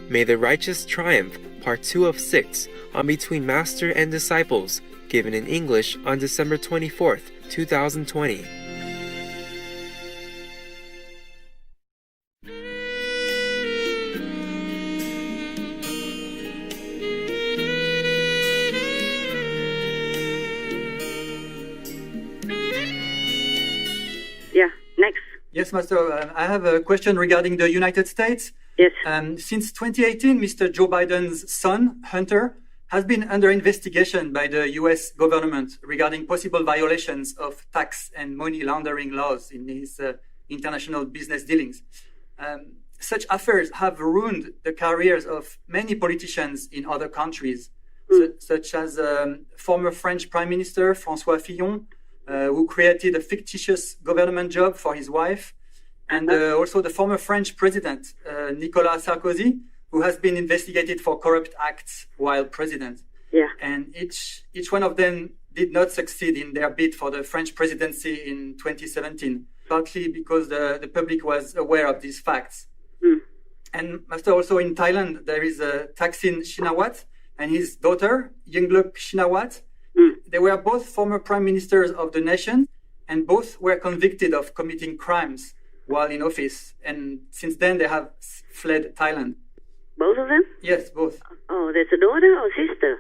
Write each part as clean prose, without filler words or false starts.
May the Righteous Triumph, Part 2 of 6, on Between Master and Disciples, given in English on December 24th, 2020. Yeah, next. Yes, Master. I have a question regarding the United States. Yes. Since 2018, Mr. Joe Biden's son, Hunter, has been under investigation by the U.S. government regarding possible violations of tax and money laundering laws in his international business dealings. Such affairs have ruined the careers of many politicians in other countries, such as former French Prime Minister François Fillon, who created a fictitious government job for his wife, and also the former French President, Nicolas Sarkozy, who has been investigated for corrupt acts while president. Yeah. And each one of them did not succeed in their bid for the French presidency in 2017, partly because the public was aware of these facts. And Master, also in Thailand, there is Thaksin Shinawatra and his daughter, Yingluck Shinawatra. They were both former prime ministers of the nation, and both were convicted of committing crimes while in office. And since then, they have fled Thailand. Both of them? Yes, both. Oh, there's a daughter or sister?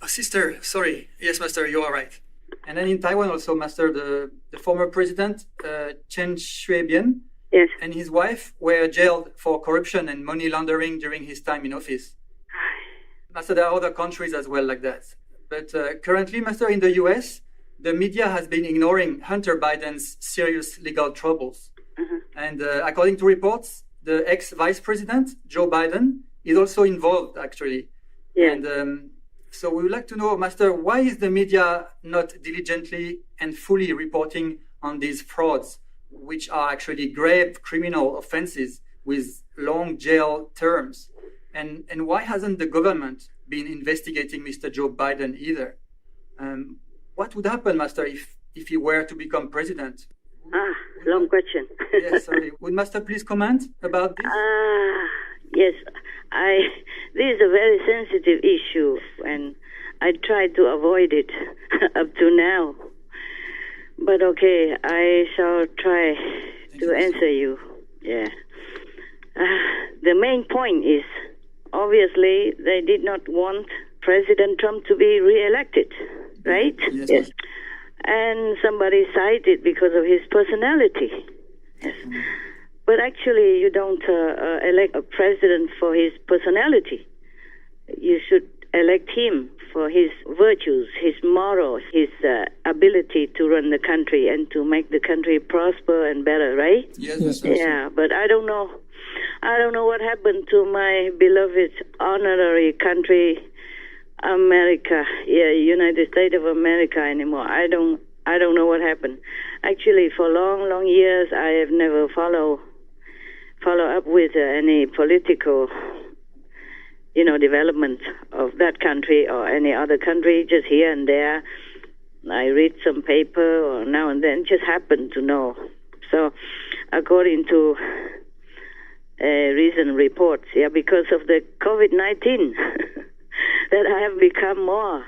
A sister, sorry. Yes, Master, you are right. And then in Taiwan also, Master, the former president, Chen Shui-bian, Yes. and his wife were jailed for corruption and money laundering during his time in office. Master, there are other countries as well like that. But currently, Master, in the US, the media has been ignoring Hunter Biden's serious legal troubles. And according to reports, the ex-vice president, Joe Biden, is also involved, actually. Yeah. And so we would like to know, Master, why is the media not diligently and fully reporting on these frauds, which are actually grave criminal offenses with long jail terms? And why hasn't the government been investigating Mr. Joe Biden either? What would happen, Master, if he were to become president? Long question. Yes, sorry. Would Master please comment about this? Yes. This is a very sensitive issue, and I tried to avoid it up to now. But okay, I shall try to answer you. Yeah. The main point is, obviously, they did not want President Trump to be re-elected, right? Yes. And somebody cited because of his personality. Yes. But actually, you don't elect a president for his personality. You should elect him for his virtues, his morals, his ability to run the country and to make the country prosper and better, right? Yes. Yeah, but I don't know. I don't know what happened to my beloved honorary country, America, United States of America anymore. I don't know what happened. Actually, for long years, I have never follow up with any political, development of that country or any other country. Just here and there, I read some paper or now and then. Just happen to know. So, according to recent reports, because of the COVID-19. That I have become more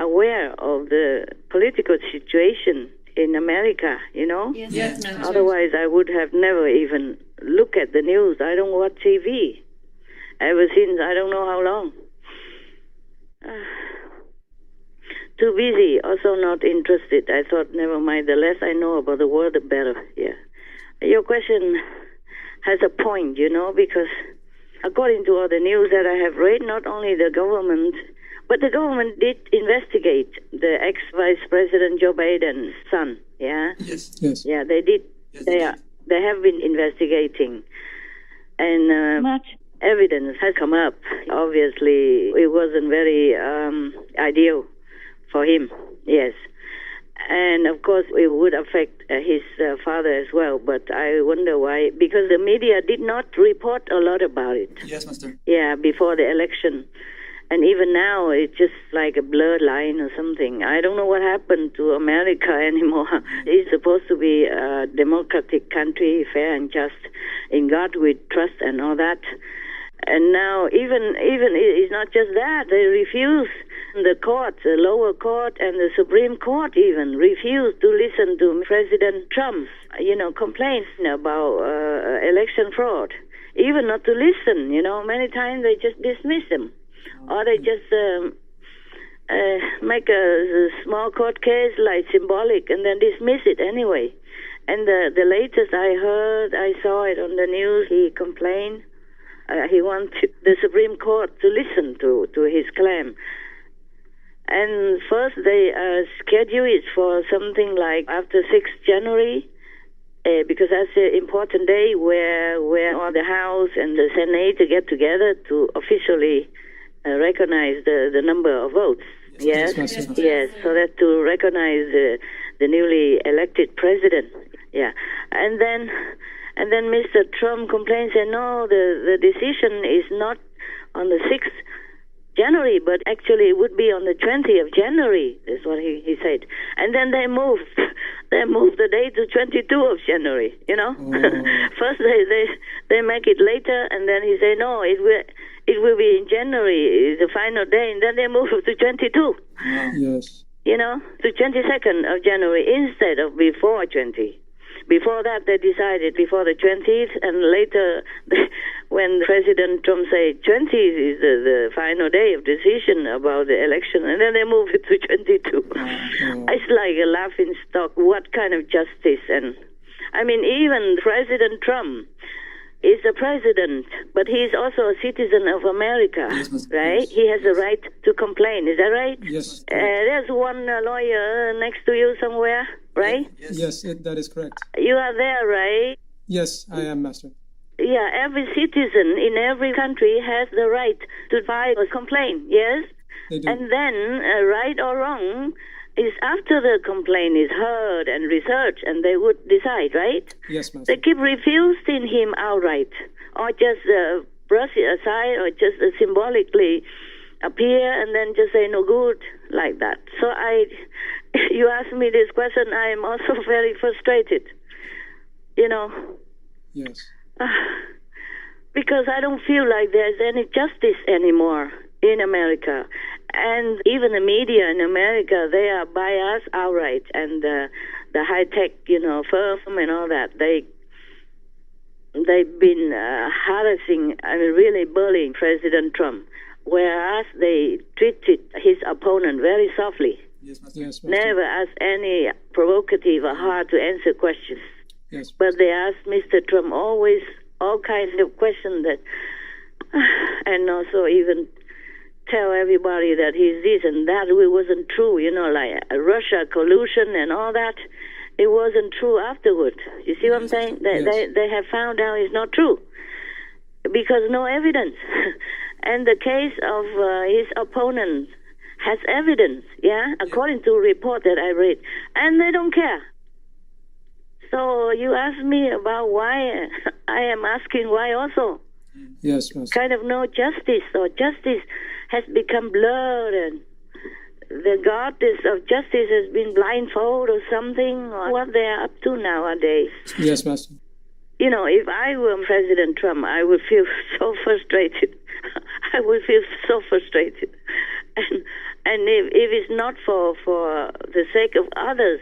aware of the political situation in America, Yes. Otherwise, I would have never even looked at the news. I don't watch TV ever since I don't know how long. Too busy, also not interested. I thought, never mind, the less I know about the world, the better. Yeah. Your question has a point, because according to all the news that I have read, not only the government, but the government did investigate the ex-vice president Joe Biden's son. Yeah. Yes. Yeah, they did. Yes, They have been investigating, and much evidence has come up. Obviously, it wasn't very ideal for him. Yes. And, of course, it would affect his father as well. But I wonder why. Because the media did not report a lot about it. Yes, Master. Yeah, before the election. And even now, it's just like a blurred line or something. I don't know what happened to America anymore. It's supposed to be a democratic country, fair and just. In God we trust and all that. And now even it's not just that, they refuse. The court, the lower court and the Supreme Court even refuse to listen to President Trump's, complaints about election fraud. Even not to listen, many times they just dismiss them. Or they just make a small court case like symbolic and then dismiss it anyway. And the latest I saw it on the news, he complained. He wants the Supreme Court to listen to his claim. And first they schedule it for something like after 6th January, because that's an important day where all the House and the Senate get together to officially recognize the number of votes. Yes, so that to recognize the newly elected president. Yeah, and then Mr. Trump complains and no, the decision is not on the 6th January, but actually it would be on the 20th of January. That's what he said. And then they moved the date to 22nd of January. First they make it later, and then he say no, it will be in January, the final day, and then they move it to 22. Yes. To 22nd of January instead of before 20. Before that, they decided before the 20th, and later, when President Trump said 20th is the final day of decision about the election, and then they moved it to 22. It's like a laughing stock. What kind of justice? And I mean, even President Trump is a president, but he's also a citizen of America, right? Yes. He has a right to complain. Is that right? Yes. There's one lawyer next to you somewhere, right? Yes, that is correct. You are there, right? Yes, I am, Master. Yeah, every citizen in every country has the right to file a complaint, yes? They do. And then, right or wrong, is after the complaint is heard and researched, and they would decide, right? Yes, Master. They keep refusing him outright, or just brush it aside, or just symbolically appear and then just say no good, like that. So you ask me this question, I am also very frustrated, Yes. Because I don't feel like there's any justice anymore in America. And even the media in America, they are biased outright. And the high-tech, firm and all that, they've been harassing and really bullying President Trump, whereas they treated his opponent very softly. Yes, Master. Never asked any provocative or hard to answer questions. Yes. But they asked Mr. Trump always all kinds of questions that, and also even tell everybody that he's this and that. It wasn't true, like Russia collusion and all that. It wasn't true afterward. You see what I'm saying? They have found out it's not true because no evidence. And the case of his opponent has evidence, according to a report that I read, and they don't care. So you ask me about why, I am asking why also. Yes, Master. Kind of no justice, or justice has become blurred, and the goddess of justice has been blindfolded or something, or what they are up to nowadays. Yes, Master. If I were President Trump, I would feel so frustrated. I would feel so frustrated. And if it's not for the sake of others,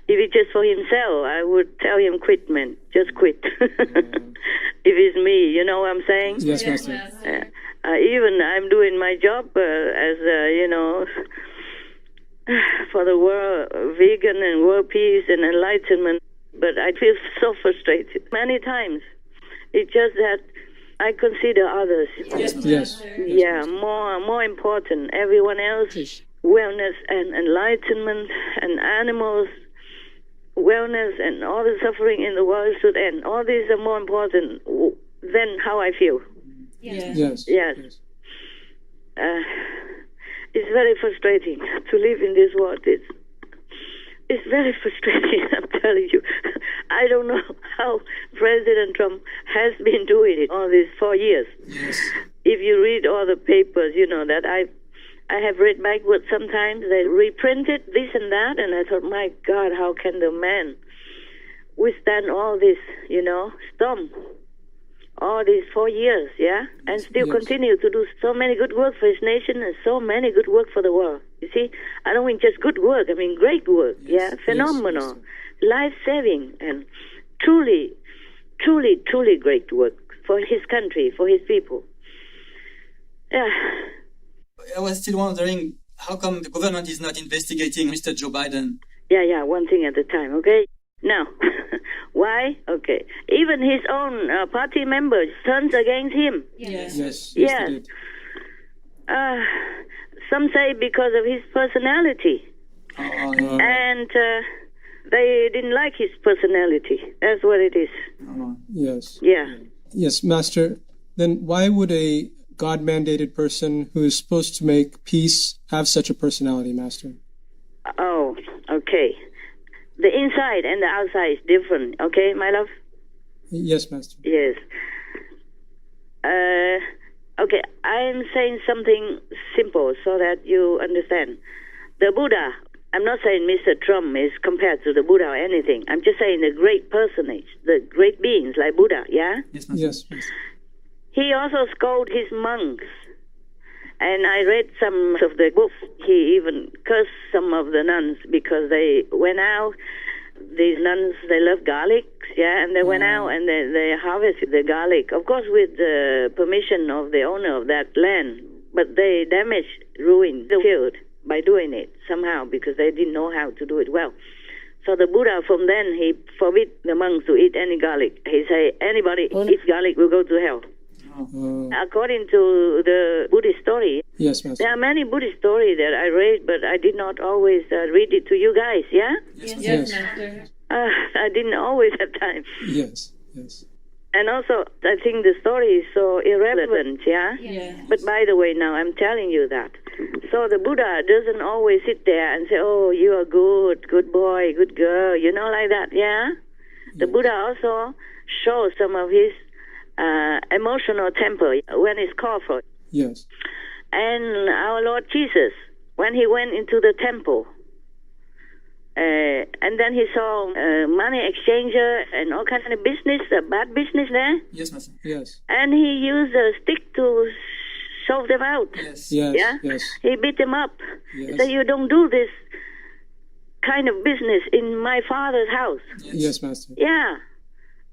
if it's just for himself, I would tell him, quit, man. Just quit. If it's me, you know what I'm saying? Yes, Master. Even I'm doing my job as, for the world, vegan and world peace and enlightenment. But I feel so frustrated many times. It's just that I consider others. Yes. Yeah, more important. Everyone else, wellness and enlightenment, and animals, wellness, and all the suffering in the world should end. All these are more important than how I feel. Yes. It's very frustrating to live in this world. It's very frustrating, I'm telling you. I don't know how President Trump has been doing it all these 4 years. Yes. If you read all the papers, that I have read backwards sometimes, they reprinted this and that, and I thought, my God, how can the man withstand all this, storm? all these 4 years, yeah, and still continue to do so many good work for his nation and so many good work for the world. You see, I don't mean just good work, I mean great work, phenomenal, life-saving, and truly, truly, truly great work for his country, for his people. Yeah. I was still wondering, how come the government is not investigating Mr. Joe Biden? Yeah, one thing at a time, okay? Now, why? Okay. Even his own party members turned against him. Yes. They did. Some say because of his personality. And they didn't like his personality. That's what it is. Yes. Yeah. Yes, Master. Then why would a God-mandated person who is supposed to make peace have such a personality, Master? Oh, okay. The inside and the outside is different, okay, my love? Yes, Master. Yes. Okay, I'm saying something simple so that you understand. The Buddha, I'm not saying Mr. Trump is compared to the Buddha or anything. I'm just saying the great personage, the great beings like Buddha, yeah? Yes, Master. Yes. He also scolded his monks. And I read some of the books. He even cursed some of the nuns because they went out. These nuns, they love garlic, and they went out and they harvested the garlic, of course with the permission of the owner of that land. But they damaged, ruined, killed by doing it somehow because they didn't know how to do it well. So the Buddha, from then, he forbid the monks to eat any garlic. He say, anybody eats garlic will go to hell. According to the Buddhist story. Yes, Master. There are many Buddhist stories that I read, but I did not always read it to you guys, yeah? Yes. Master. I didn't always have time. Yes. And also, I think the story is so irrelevant, yeah? Yes. But by the way, now I'm telling you that. So the Buddha doesn't always sit there and say, oh, you are good boy, good girl, like that, yeah? The Buddha also shows some of his emotional temper when it's called for. Yes. And our Lord Jesus, when he went into the temple, and then he saw money exchanger and all kinds of business, bad business there. Yes, Master. Yes. And he used a stick to shove them out. Yes. Yeah? Yes. He beat them up. Yes. He said, you don't do this kind of business in my father's house. Yes, Master. Yeah.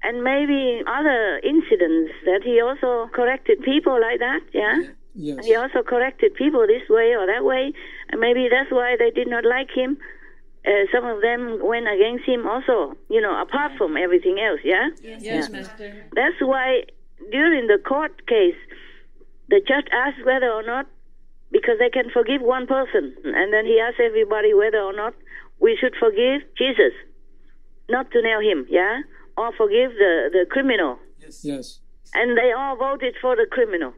And maybe other incidents that he also corrected people like that, yeah? Yes. He also corrected people this way or that way, and maybe that's why they did not like him. Some of them went against him also, apart from everything else, yeah? Yes, Master. That's why during the court case, the judge asked whether or not, because they can forgive one person, and then he asked everybody whether or not we should forgive Jesus, not to nail him, yeah? Or forgive the criminal. Yes. And they all voted for the criminal.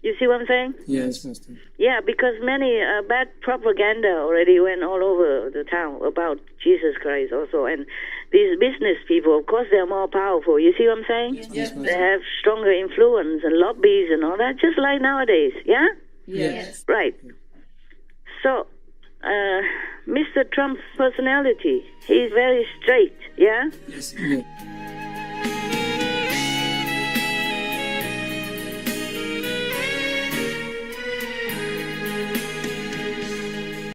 You see what I'm saying? Yes, Master. Yeah, because many bad propaganda already went all over the town about Jesus Christ also. And these business people, of course, they're more powerful. You see what I'm saying? Yes. They have stronger influence and lobbies and all that, just like nowadays, yeah? Yes. Right. So, Mr. Trump's personality, he's very straight, yeah? Yes. Yeah.